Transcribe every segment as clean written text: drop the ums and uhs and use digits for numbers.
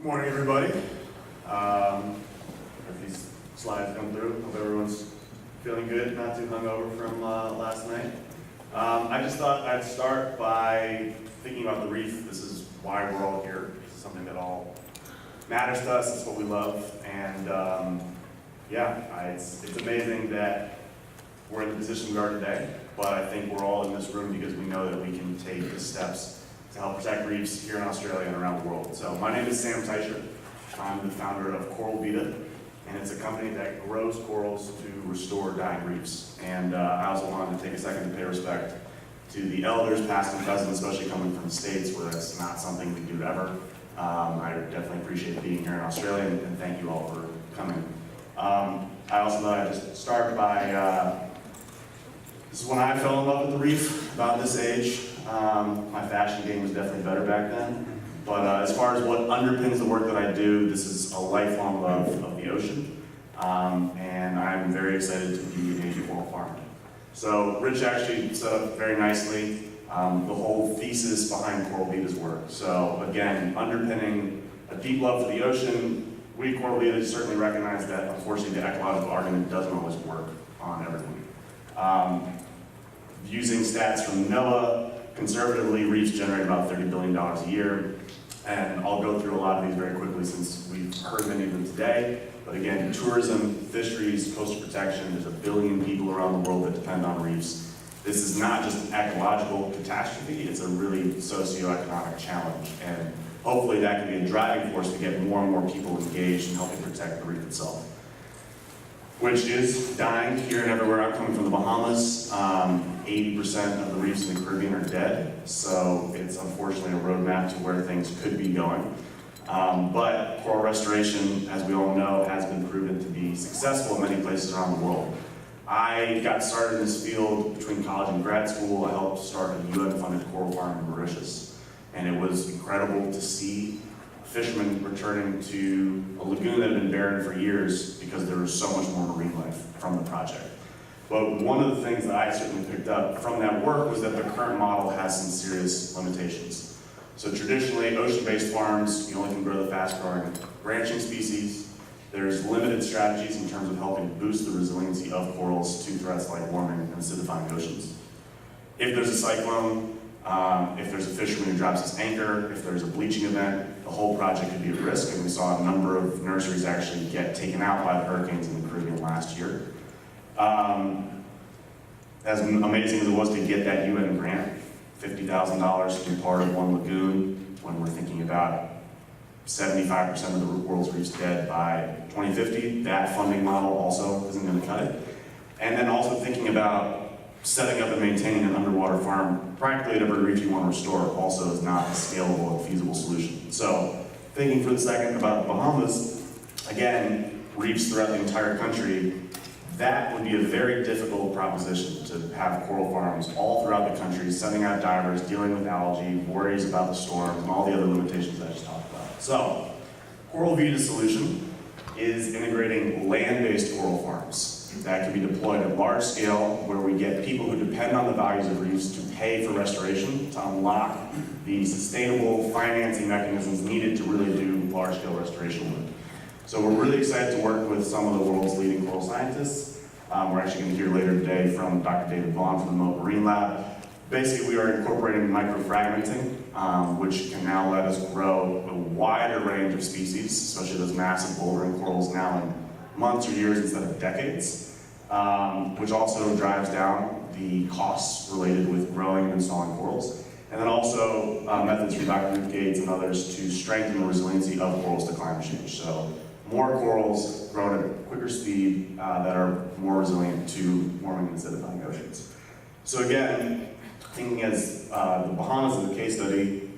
Morning, everybody. If these slides come through, hope everyone's feeling good, not too hungover from last night. I just thought I'd start by thinking about the reef. This is why we're all here. This is something that all matters to us. It's what we love, and it's amazing that we're in the position we are today. But I think we're all in this room because we know that we can take the steps to help protect reefs here in Australia and around the world. So my name is Sam Teicher. I'm the founder of Coral Vita, and it's a company that grows corals to restore dying reefs. And I also wanted to take a second to pay respect to the elders, past and present, especially coming from the States where that's not something we do ever. I definitely appreciate being here in Australia, and thank you all for coming. I also thought I'd just start by, this is when I fell in love with the reef, about this age. My fashion game was definitely better back then. But as far as what underpins the work that I do, this is a lifelong love of the ocean. And I'm very excited to be a coral farmer. So Rich actually set up very nicely the whole thesis behind Coral Vita's work. So again, underpinning a deep love for the ocean, we at Coral Vita certainly recognize that unfortunately the ecological argument doesn't always work on everyone. Using stats from NOAA, conservatively, reefs generate about $30 billion a year. And I'll go through a lot of these very quickly since we've heard many of them today. But again, tourism, fisheries, coastal protection, there's 1 billion people around the world that depend on reefs. This is not just an ecological catastrophe, it's a really socioeconomic challenge. And hopefully that can be a driving force to get more and more people engaged in helping protect the reef itself, which is dying here and everywhere. I'm coming from the Bahamas. 80% of the reefs in the Caribbean are dead, so it's unfortunately a roadmap to where things could be going. But coral restoration, as we all know, has been proven to be successful in many places around the world. I got started in this field between college and grad school. I helped start a UN-funded coral farm in Mauritius, and it was incredible to see fishermen returning to a lagoon that had been barren for years because there was so much more marine life from the project. But one of the things that I certainly picked up from that work was that the current model has some serious limitations. So traditionally, ocean-based farms, you only can grow the fast-growing branching species. There's limited strategies in terms of helping boost the resiliency of corals to threats like warming and acidifying oceans. If there's a cyclone, if there's a fisherman who drops his anchor, if there's a bleaching event, the whole project could be at risk, and we saw a number of nurseries actually get taken out by the hurricanes in the Caribbean last year. As amazing as it was to get that UN grant, $50,000 to be part of one lagoon, when we're thinking about 75% of the world's reefs dead by 2050, that funding model also isn't going to cut it. And then also thinking about setting up and maintaining an underwater farm practically at every reef you want to restore also is not a scalable and feasible solution. So thinking for a second about the Bahamas, again, reefs throughout the entire country, that would be a very difficult proposition to have coral farms all throughout the country, sending out divers, dealing with algae, worries about the storms, and all the other limitations I just talked about. So, Coral Vita's solution is integrating land-based coral farms that can be deployed at large scale, where we get people who depend on the values of reefs to pay for restoration, to unlock the sustainable financing mechanisms needed to really do large-scale restoration work. So we're really excited to work with some of the world's leading coral scientists. We're actually going to hear later today from Dr. David Vaughn from the Moat Marine Lab. Basically, we are incorporating microfragmenting, which can now let us grow a wider range of species, especially those massive bouldering corals now in months or years instead of decades, which also drives down the costs related with growing and installing corals. And then also methods from Dr. Ruth Gates and others to strengthen the resiliency of corals to climate change. So more corals grown at a quicker speed that are more resilient to warming and acidifying oceans. So again, thinking as the Bahamas as a case study,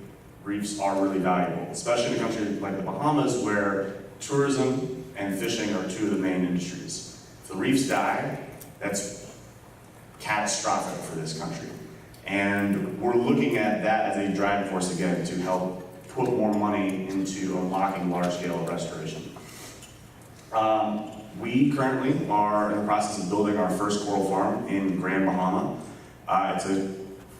reefs are really valuable, especially in a country like the Bahamas where tourism and fishing are two of the main industries. If the reefs die, that's catastrophic for this country. And we're looking at that as a driving force again to help put more money into unlocking large-scale restoration. We currently are in the process of building our first coral farm in Grand Bahama. It's a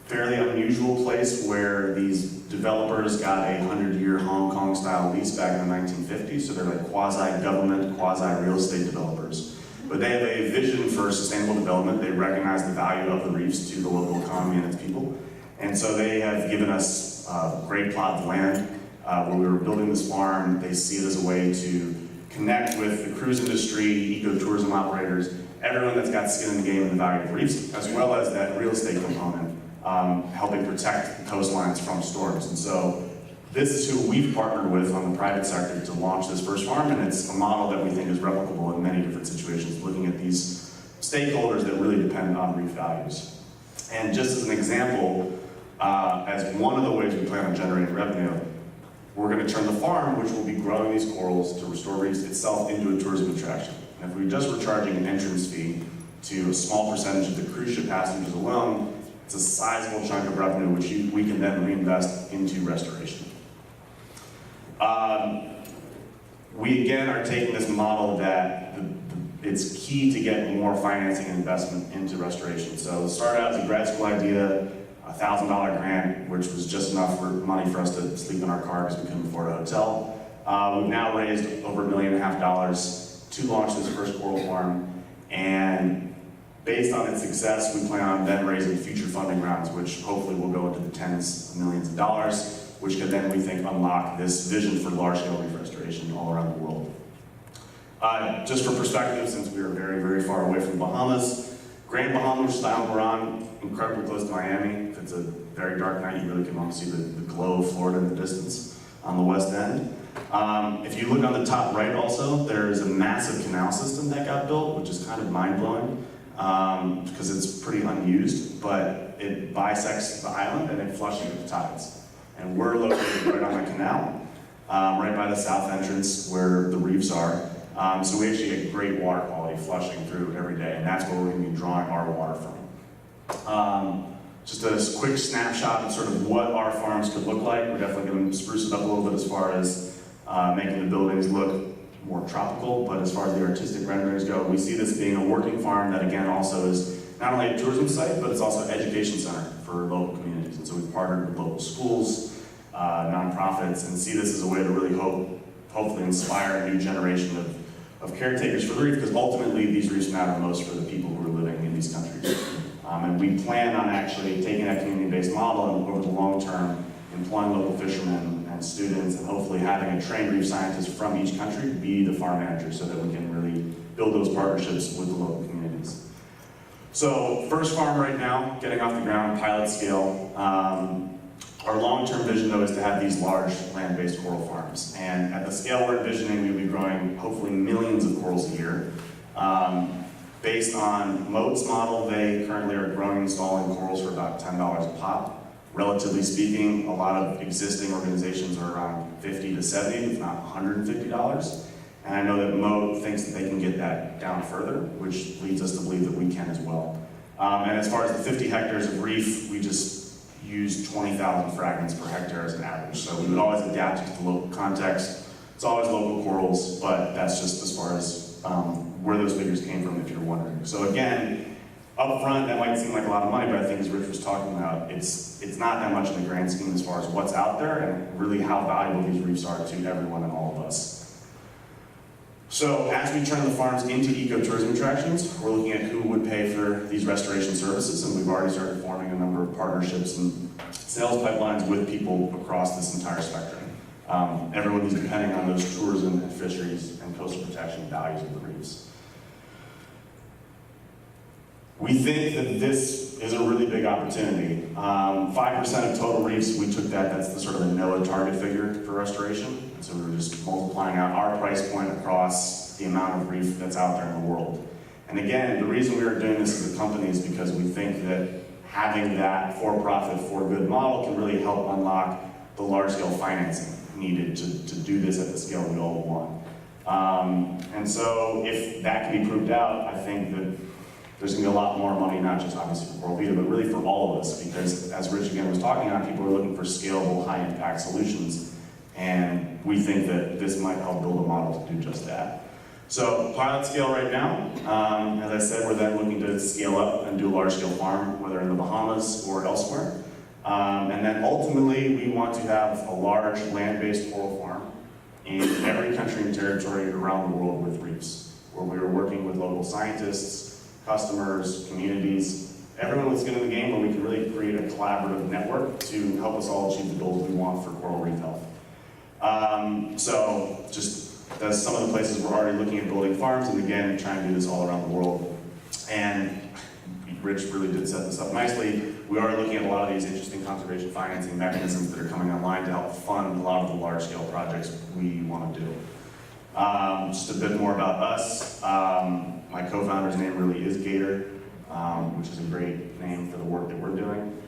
fairly unusual unusual place where these developers got a 100-year Hong Kong-style lease back in the 1950s, so they're like quasi-government, quasi-real estate developers. But they have a vision for sustainable development. They recognize the value of the reefs to the local economy and its people. And so they have given us a great plot of land where we were building this farm. They see it as a way to connect with the cruise industry, ecotourism operators, everyone that's got skin in the game and the value of reefs, as well as that real estate component, helping protect the coastlines from storms. And so this is who we've partnered with on the private sector to launch this first farm, and it's a model that we think is replicable in many different situations, looking at these stakeholders that really depend on reef values. And just as an example, as one of the ways we plan on generating revenue, we're going to turn the farm, which will be growing these corals to restore reefs itself, into a tourism attraction. And if we just were charging an entrance fee to a small percentage of the cruise ship passengers alone, it's a sizable chunk of revenue which we can then reinvest into restoration. We again are taking this model that it's key to get more financing and investment into restoration. So it started out as a grad school idea, a $1,000 grant, which was just enough money for us to sleep in our car because we couldn't afford a hotel. We've now raised over $1.5 million to launch this first coral farm, and based on its success, we plan on then raising future funding rounds, which hopefully will go into the tens of millions of dollars, which could then, we think, unlock this vision for large-scale reef restoration all around the world. Just for perspective, since we are very, very far away from the Bahamas, Grand Bahama, which is the island we're on, incredibly close to Miami. If it's a very dark night, you really can almost see the glow of Florida in the distance on the west end. If you look on the top right also, there's a massive canal system that got built, which is kind of mind-blowing because it's pretty unused, but it bisects the island and it flushes with the tides. And we're located right on the canal, right by the south entrance where the reefs are. So we actually get great water quality flushing through every day, and that's where we're going to be drawing our water from. Just a quick snapshot of sort of what our farms could look like. We're definitely going to spruce it up a little bit as far as making the buildings look more tropical, but as far as the artistic renderings go, we see this being a working farm that again also is not only a tourism site, but it's also an education center for local communities. And so we've partnered with local schools, nonprofits, and see this as a way to really hopefully inspire a new generation of caretakers for the reef, because ultimately these reefs matter most for the people who are living in these countries. And we plan on actually taking that community-based model and over the long term employing local fishermen and students, and hopefully having a trained reef scientist from each country be the farm manager so that we can really build those partnerships with the local communities. So first farm right now, getting off the ground, pilot scale. Our long-term vision though is to have these large land-based coral farms. And at the scale we're envisioning, we'll be growing hopefully millions of corals a year. Based on Moat's model, they currently are growing and installing corals for about $10 a pop. Relatively speaking, a lot of existing organizations are around $50 to $70, if not $150. And I know that Moat thinks that they can get that down further, which leads us to believe that we can as well. And as far as the 50 hectares of reef, we just use 20,000 fragments per hectare as an average. So we would always adapt it to the local context. It's always local corals, but that's just as far as where those figures came from, if you're wondering. So again, up front, that might seem like a lot of money, but I think as Rich was talking about, it's not that much in the grand scheme as far as what's out there and really how valuable these reefs are to everyone and all of us. So as we turn the farms into ecotourism attractions, we're looking at who would pay for these restoration services, and we've already started forming a number of partnerships and sales pipelines with people across this entire spectrum. Everyone who's depending on those tourism and fisheries and coastal protection values of the reefs. We think that this is a really big opportunity. 5% of total reefs, we took that's the sort of the NOAA target figure for restoration. And so we were just multiplying out our price point across the amount of reef that's out there in the world. And again, the reason we are doing this as a company is because we think that having that for-profit, for-good model can really help unlock the large-scale financing needed to do this at the scale we all want. And so if that can be proved out, I think that there's going to be a lot more money, not just obviously for Coral Vita, but really for all of us, because as Rich again was talking about, people are looking for scalable, high-impact solutions, and we think that this might help build a model to do just that. So pilot scale right now, as I said, we're then looking to scale up and do a large-scale farm, whether in the Bahamas or elsewhere. And then ultimately, we want to have a large land-based coral farm in every country and territory around the world with reefs, where we are working with local scientists, customers, communities, everyone with skin in the game, where we can really create a collaborative network to help us all achieve the goals we want for coral reef health. So just that's some of the places we're already looking at building farms, and again, trying to do this all around the world. And Rich really did set this up nicely. We are looking at a lot of these interesting conservation financing mechanisms that are coming online to help fund a lot of the large-scale projects we want to do. Just a bit more about us. My co-founder's name really is Gator, which is a great name for the work that we're doing.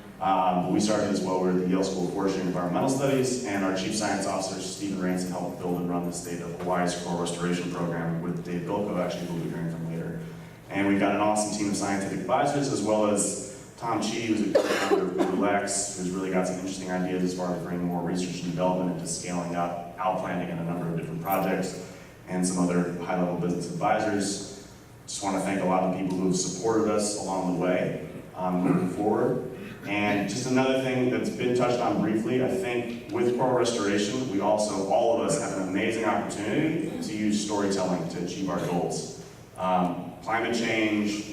We started this while we were at the Yale School of Forestry and Environmental Studies, and our Chief Science Officer, Stephen Ranson, helped build and run the state of Hawaii's coral restoration program with Dave Bilko, actually, who we'll be hearing from later. And we've got an awesome team of scientific advisors, as well as Tom Chi, who's a co-founder of Relax, who's really got some interesting ideas as far as bringing more research and development into scaling up outplanting in a number of different projects, and some other high-level business advisors. Just want to thank a lot of people who have supported us along the way, moving forward. And just another thing that's been touched on briefly, I think with coral restoration, we also, all of us, have an amazing opportunity to use storytelling to achieve our goals. Climate change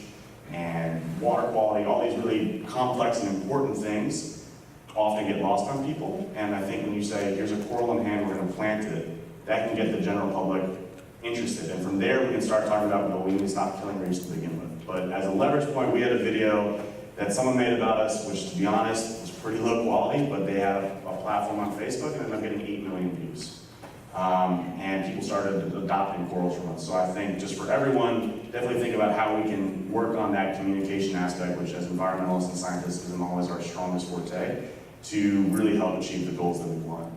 and water quality, all these really complex and important things often get lost on people. And I think when you say, here's a coral in hand, we're going to plant it, that can get the general public interested. And from there, we can start talking about, well, we need to stop killing reefs to begin with. But as a leverage point, we had a video that someone made about us, which, to be honest, was pretty low quality, but they have a platform on Facebook and ended up getting 8 million views. And people started adopting corals from us. So I think just for everyone, definitely think about how we can work on that communication aspect, which as environmentalists and scientists isn't always our strongest forte, to really help achieve the goals that we want.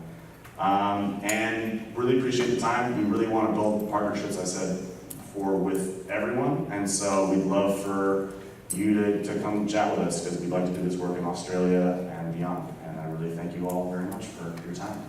And really appreciate the time. We really want to build partnerships, I said before, with everyone. And so we'd love for you to come chat with us, because we'd like to do this work in Australia and beyond. And I really thank you all very much for your time.